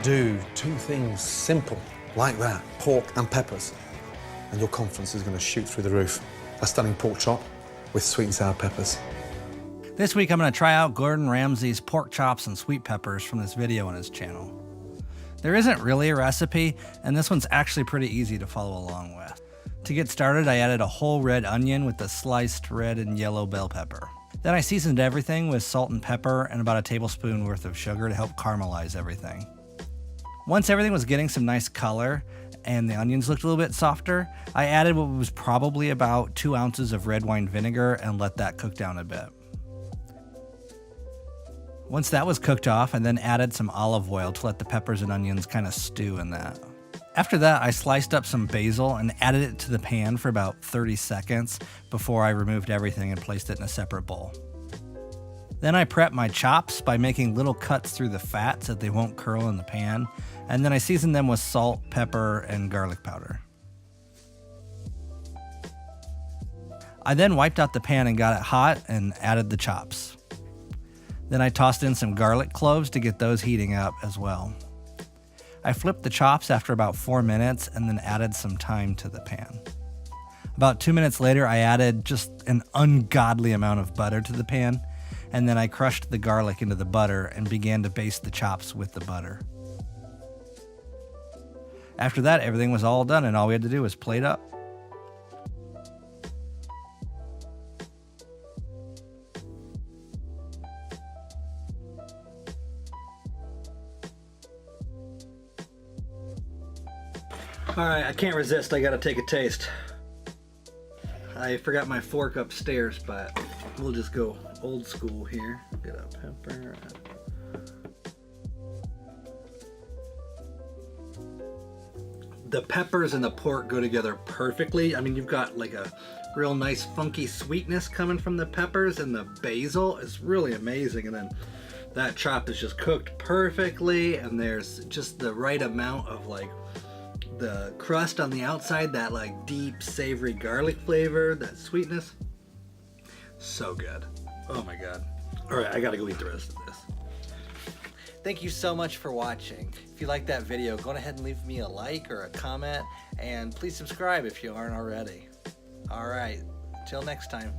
Do two things simple like that, pork and peppers, and your confidence is going to shoot through the roof. A stunning pork chop with sweet and sour peppers. This week I'm going to try out Gordon Ramsay's pork chops and sweet peppers from this video on his channel. There isn't really a recipe, and this one's actually pretty easy to follow along with. To get started, I added a whole red onion with a sliced red and yellow bell pepper. Then I seasoned everything with salt and pepper and about a tablespoon worth of sugar to help caramelize everything. Once everything was getting some nice color and the onions looked a little bit softer, I added what was probably about 2 ounces of red wine vinegar and let that cook down a bit. Once that was cooked off, I then added some olive oil to let the peppers and onions kind of stew in that. After that, I sliced up some basil and added it to the pan for about 30 seconds before I removed everything and placed it in a separate bowl. Then I prepped my chops by making little cuts through the fat so that they won't curl in the pan, and then I seasoned them with salt, pepper, and garlic powder. I then wiped out the pan and got it hot and added the chops. Then I tossed in some garlic cloves to get those heating up as well. I flipped the chops after about 4 minutes and then added some thyme to the pan. About 2 minutes later, I added just an ungodly amount of butter to the pan, and then I crushed the garlic into the butter and began to baste the chops with the butter. After that, everything was all done and all we had to do was plate up. All right, I can't resist. I gotta take a taste. I forgot my fork upstairs, but we'll just go old school here. Get a pepper. The peppers and the pork go together perfectly. I mean, you've got like a real nice funky sweetness coming from the peppers, and the basil is really amazing. And then that chop is just cooked perfectly, and there's just the right amount of like the crust on the outside, that like deep savory garlic flavor, that sweetness. So good. Oh my god. All right, I gotta go eat the rest of this. Thank you so much for watching. If you liked that video, go ahead and leave me a like or a comment, and please subscribe if you aren't already. All right, till next time.